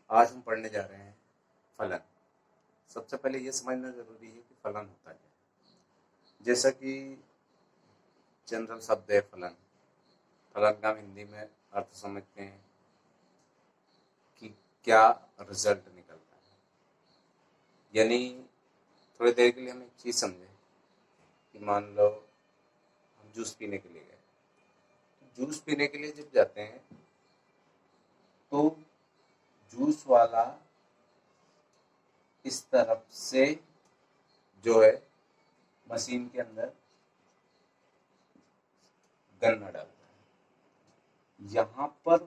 आज हम पढ़ने जा रहे हैं फलन। सबसे पहले ये समझना जरूरी है कि फलन होता क्या है। जैसा कि जनरल शब्द है फलन। फलन का हम हिंदी में अर्थ समझते हैं कि क्या रिजल्ट निकलता है। यानी थोड़ी देर के लिए हम एक चीज समझे कि मान लो हम जूस पीने के लिए गए। जूस पीने के लिए जब जाते हैं तो जूस वाला इस तरफ से जो है मशीन के अंदर गन्ना डालता है। यहाँ पर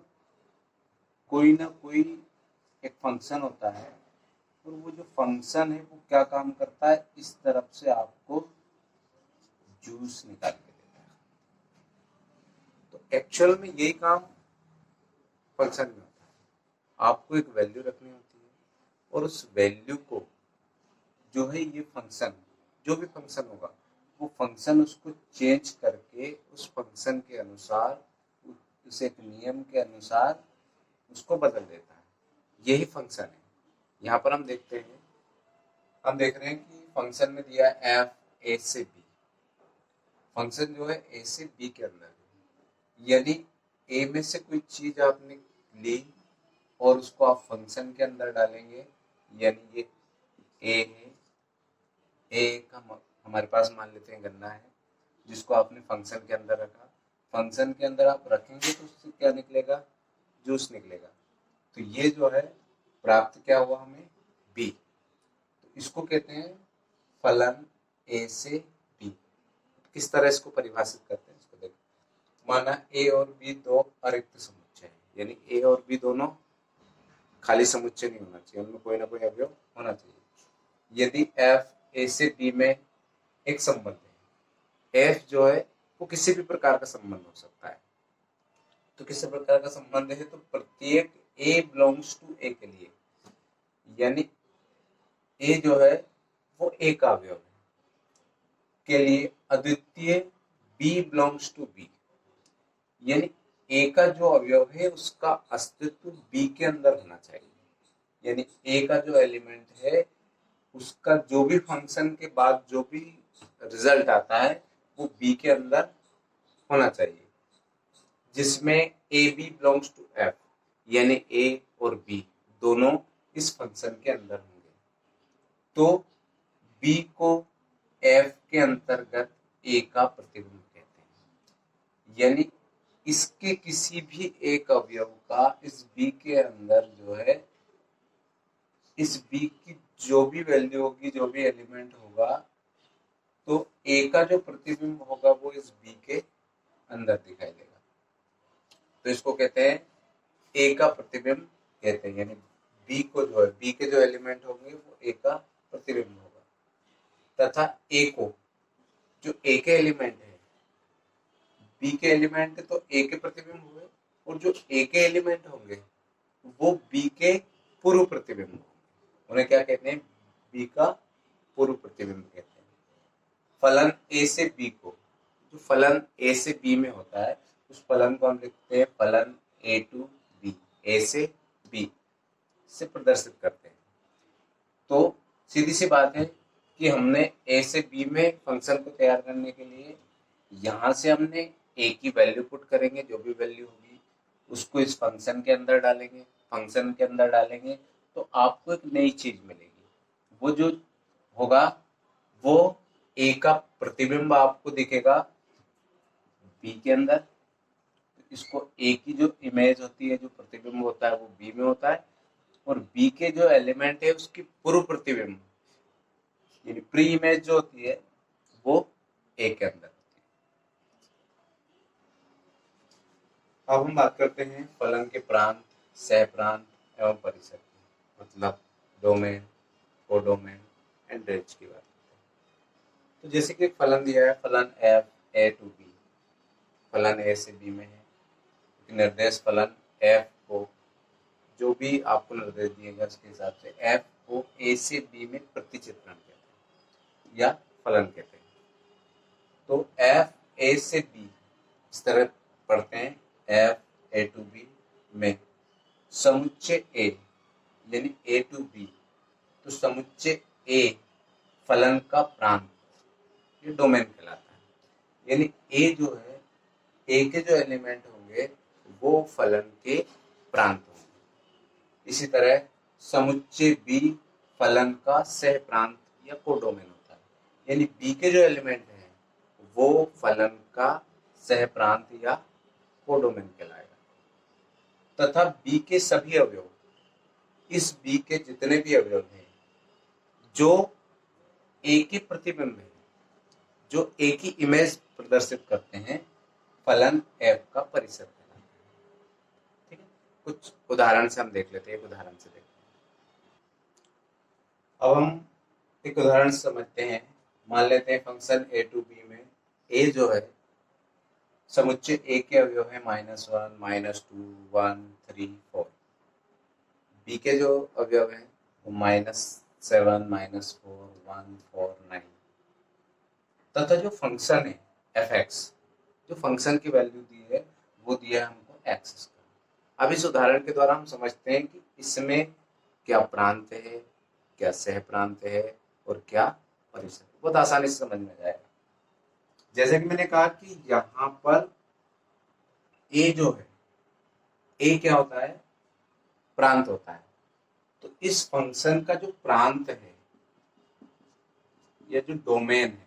कोई ना कोई एक फंक्शन होता है और वो जो फंक्शन है वो क्या काम करता है, इस तरफ से आपको जूस निकाल के देता है। तो एक्चुअल में यही काम फंक्शन में होता है। आपको एक वैल्यू रखनी होती है और उस वैल्यू को जो है ये फंक्शन, जो भी फंक्शन होगा वो फंक्शन उसको चेंज करके उस फंक्शन के अनुसार, उस एक नियम के अनुसार उसको बदल देता है। यही फंक्शन है। यहाँ पर हम देख रहे हैं कि फंक्शन में दिया है एफ ए से बी। फंक्शन जो है ए से बी के अंदर है। यानी ए में से कोई चीज आपने ली और उसको आप फंक्शन के अंदर डालेंगे। यानी ये ए है, ए का हमारे पास मान लेते हैं गन्ना है जिसको आपने फंक्शन के अंदर रखा। फंक्शन के अंदर आप रखेंगे तो उससे क्या निकलेगा, जूस निकलेगा। तो ये जो है प्राप्त क्या हुआ हमें, बी। तो इसको कहते हैं फलन ए से बी। किस तरह इसको परिभाषित करते हैं इसको देखो। माना ए और बी दो अरिक्त समुच्चय है, यानी ए और बी दोनों खाली समुच्चय नहीं होना चाहिए, उनमें कोई ना कोई अवयव होना चाहिए। यदि एफ ए से बी में एक संबंध है, एफ जो है वो किसी भी प्रकार का संबंध हो सकता है। तो किसी प्रकार का संबंध है तो प्रत्येक ए बिलोंग्स टू ए के लिए, यानी ए जो है वो ए का अवयव है के लिए अद्वितीय बी बिलोंग्स टू बी, यानी ए का जो अवयव है उसका अस्तित्व बी के अंदर होना चाहिए। यानी ए का जो एलिमेंट है उसका जो भी फंक्शन के बाद जो भी रिजल्ट आता है वो बी के अंदर होना चाहिए, जिसमें A B belongs to F, यानी ए और बी दोनों इस फंक्शन के अंदर होंगे। तो बी को एफ के अंतर्गत ए का प्रतिबिंब कहते हैं। यानी इसके किसी भी एक अवयव का इस बी के अंदर जो है, इस बी की जो भी वैल्यू होगी, जो भी एलिमेंट होगा, तो ए का जो प्रतिबिंब होगा वो इस बी के अंदर दिखाई देगा। तो इसको कहते हैं ए का प्रतिबिंब कहते हैं। यानी बी को जो है, बी के जो एलिमेंट होंगे वो ए का प्रतिबिंब होगा। तथा ए को, जो ए के एलिमेंट है, बी के एलिमेंट तो ए के प्रतिबिंब हुए, और जो ए के एलिमेंट होंगे वो बी के पूर्व प्रतिबिंब होंगे। उन्हें क्या कहते हैं, बी का पूर्व प्रतिबिंब कहते हैं। फलन ए से बी को, जो फलन ए से बी में होता है उस फलन को हम लिखते हैं फलन ए टू बी, ए से बी से प्रदर्शित करते हैं। तो सीधी सी बात है कि हमने ए से बी में फंक्शन को तैयार करने के लिए यहां से हमने ए की वैल्यू पुट करेंगे, जो भी वैल्यू होगी उसको इस फंक्शन के अंदर डालेंगे। फंक्शन के अंदर डालेंगे तो आपको एक नई चीज मिलेगी। वो जो होगा वो ए का प्रतिबिंब आपको दिखेगा बी के अंदर। इसको ए की जो इमेज होती है, जो प्रतिबिंब होता है वो बी में होता है, और बी के जो एलिमेंट है उसकी पूर्व प्रतिबिंब यानी प्री इमेज जो होती है वो ए के अंदर होती है। अब हम बात करते हैं फलन के प्रांत, सह प्रांत एवं परिसर की, मतलब डोमेन, कोडोमेन एंड रेंज की बात करते हैं। तो जैसे कि एक फलन दिया है, फलन एफ ए टू बी, फलन ए से बी में है। निर्देश फलन एफ को, जो भी आपको निर्देश दिएगा उसके हिसाब से एफ को ए से बी में प्रतिचित्रण कहते हैं या फलन कहते हैं। तो एफ ए से बी इस तरह पढ़ते हैं, एफ ए टू बी में समुच्चय ए यानी ए टू बी, तो समुच्चय ए फलन का प्रांत, ये डोमेन कहलाता है। यानी ए जो है, ए के जो एलिमेंट होंगे वो फलन के प्रांत होंगे। इसी तरह समुच्चय बी फलन का सह प्रांत या कोडोमेन होता है। यानी बी के जो एलिमेंट है वो फलन का सह प्रांत या कोडोमेन कहलाएगा। तथा बी के सभी अवयव, इस बी के जितने भी अवयव हैं जो ए के प्रतिबिंब है, जो ए की इमेज प्रदर्शित करते हैं, फलन एफ का परिसर कहलाता है। ठीक है, कुछ उदाहरण से हम देख लेते हैं। एक उदाहरण से देखते हैं। अब हम एक उदाहरण समझते हैं। मान लेते हैं फंक्शन ए टू बी में ए जो है समुच्चय ए के अवयव है -1, -2, 1, 3, 4। बी के जो अवयव है वो -7, -4, 1, 4, 9। तथा जो फंक्शन है एफ एक्स, जो फंक्शन की वैल्यू दी है वो दिया है हमको एक्स। अब इस उदाहरण के द्वारा हम समझते हैं कि इसमें क्या प्रांत है, क्या सह प्रांत है और क्या परिसर। बहुत आसानी से समझ में जाएगा। जैसे कि मैंने कहा कि यहाँ पर ए जो है, ए क्या होता है, प्रांत होता है। तो इस फंक्शन का जो प्रांत है या जो डोमेन है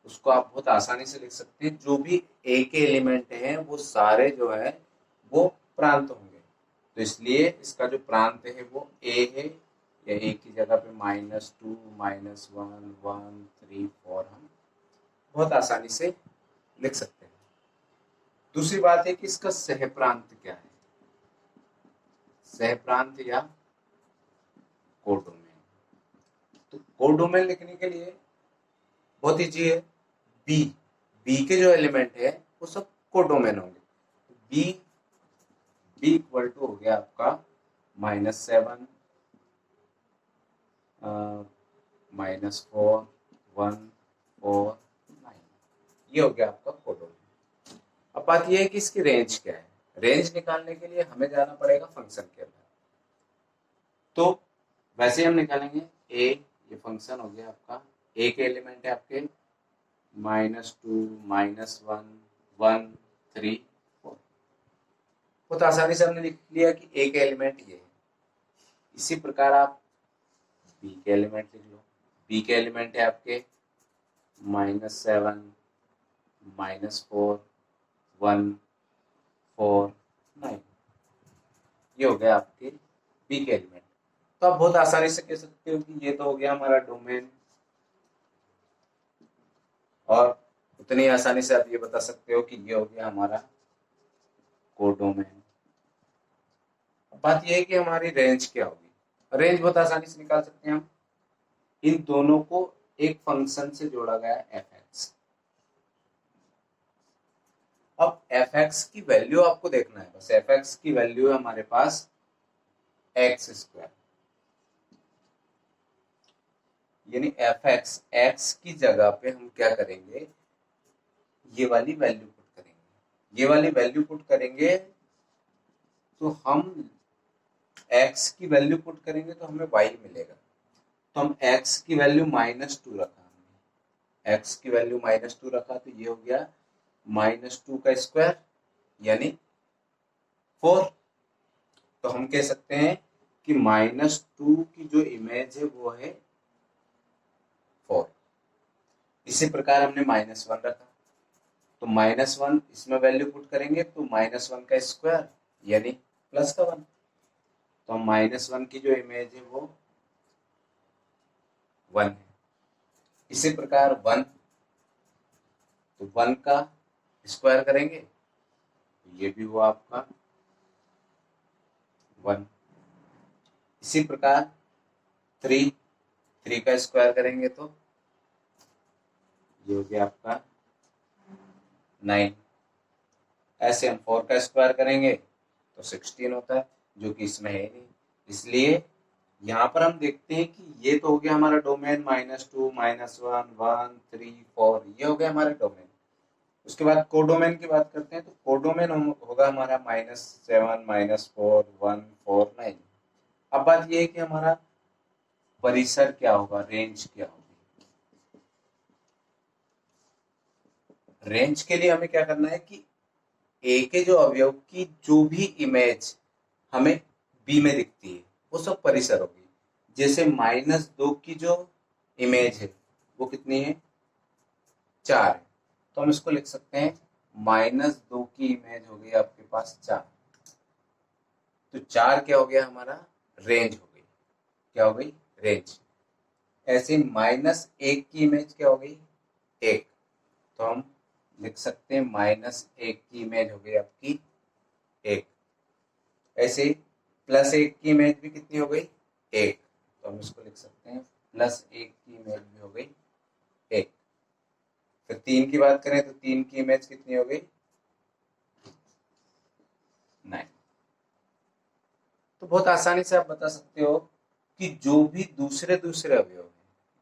उसको आप बहुत आसानी से लिख सकते हैं। जो भी ए के एलिमेंट हैं वो सारे जो है वो प्रांत होंगे। तो इसलिए इसका जो प्रांत है वो ए है, या ए की जगह पे -2, -1, 1, 3, 4 हम बहुत आसानी से लिख सकते हैं। दूसरी बात है कि इसका सह प्रांत क्या है। सह प्रांत या कोडोमेन। तो कोडोमेन लिखने के लिए बहुत ईजी है। बी, बी के जो एलिमेंट है वो सब कोडोमेन होंगे। बी इक्वल टू हो गया आपका -7, -4, 1, 4, 9। ये हो गया आपका कोडोमेन। अब बात ये है कि इसकी रेंज क्या है। रेंज निकालने के लिए हमें जाना पड़ेगा फंक्शन के अंदर। तो वैसे हम निकालेंगे ए, ये फंक्शन हो गया आपका। ए के एलिमेंट है आपके -2, -1, 1, 3, 4। बहुत आसानी से हमने लिख लिया कि ए के एलिमेंट ये है। इसी प्रकार आप बी के एलिमेंट लिख लो। बी के एलिमेंट है आपके -7, -4, 1, 4, 9। ये हो गया आपके बी के एलिमेंट। तो आप बहुत आसानी से कह सकते हो कि ये तो हो गया हमारा डोमेन, और उतनी आसानी से आप ये बता सकते हो कि ये हो गया हमारा कोडोमेन। बात ये है कि हमारी रेंज क्या होगी। रेंज बहुत आसानी से निकाल सकते हैं हम। इन दोनों को एक फंक्शन से जोड़ा गया है एफ एक्स। अब एफ एक्स की वैल्यू आपको देखना है। बस एफ एक्स की वैल्यू है हमारे पास x², यानी एफ एक्स, एक्स की जगह पे हम क्या करेंगे, ये वाली वैल्यू पुट करेंगे। ये वाली वैल्यू पुट करेंगे तो हम x की वैल्यू पुट करेंगे तो हमें y मिलेगा। तो हम x की वैल्यू -2 रखा, हमने x की वैल्यू -2 रखा, तो ये हो गया -2 का स्क्वायर यानी 4। तो हम कह सकते हैं कि -2 की जो इमेज है वो है 4। इसी प्रकार हमने -1 रखा, तो -1 इसमें वैल्यू पुट करेंगे तो -1 का स्क्वायर यानी +1। तो हम -1 की जो इमेज है वो 1 है। इसी प्रकार 1, तो 1 का स्क्वायर करेंगे तो ये भी हुआ आपका 1। इसी प्रकार 3 का स्क्वायर करेंगे तो ये हो गया आपका 9। ऐसे हम 4 का स्क्वायर करेंगे तो 16 होता है, जो कि इसमें है नहीं। इसलिए यहाँ पर हम देखते हैं कि ये तो हो गया हमारा डोमेन -2, -1, 1, 3, 4, ये हो गया हमारा डोमेन। उसके बाद कोडोमेन की बात करते हैं। तो कोडोमेन होगा हमारा -7, -4, 1, 4, 9। अब बात यह है कि हमारा परिसर क्या होगा, रेंज क्या होगी। रेंज के लिए हमें क्या करना है कि ए के जो अवयव की जो भी इमेज हमें बी में दिखती है वो सब परिसर होगी। जैसे -2 की जो इमेज है वो कितनी है, 4 है, तो हम इसको लिख सकते हैं -2 की इमेज हो गई आपके पास 4। तो 4 क्या हो गया हमारा, रेंज हो गई। क्या हो गई, रेंज। ऐसे -1 की इमेज क्या हो गई, 1, तो हम लिख सकते हैं -1 की इमेज हो गई आपकी 1। ऐसे +1 की इमेज भी कितनी हो गई, 1, तो हम इसको लिख सकते हैं +1 की इमेज भी हो गई 1। फिर 3 की बात करें तो 3 की इमेज कितनी हो गई, 9। तो बहुत आसानी से आप बता सकते हो कि जो भी दूसरे दूसरे अवयव हैं,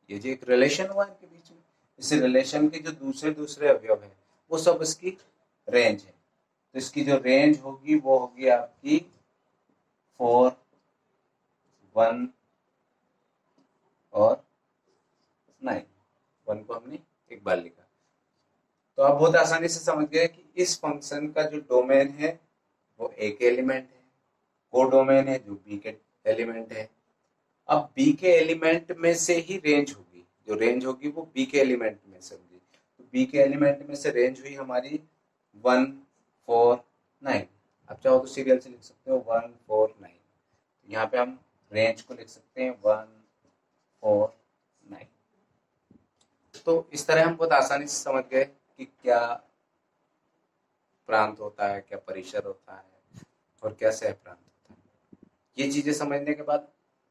ये जो एक रिलेशन हुआ इनके बीच में, इस रिलेशन के जो दूसरे दूसरे अवयव हैं वो सब इसकी रेंज है। तो इसकी जो रेंज होगी वो होगी आपकी 4, 1 और 9। 1 को हमने एक बार लिखा। तो आप बहुत आसानी से समझ गए कि इस फंक्शन का जो डोमेन है वो ए के एलिमेंट है, वो डोमेन है जो बी के एलिमेंट है। अब बी के एलिमेंट में से ही रेंज होगी, जो रेंज होगी वो बी के एलिमेंट में से होगी। तो बी के एलिमेंट में से रेंज हुई हमारी 1, 4, 9। आप चाहो तो सीरियल से लिख सकते हो 1, 4, 9। यहाँ पे हम रेंज को लिख सकते हैं 1, 4, 9। तो इस तरह हम बहुत आसानी से समझ गए कि क्या प्रांत होता है, क्या परिसर होता है और क्या सह प्रांत होता है। ये चीजें समझने के बाद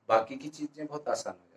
बाकी की चीजें बहुत आसान हो जाती हैं।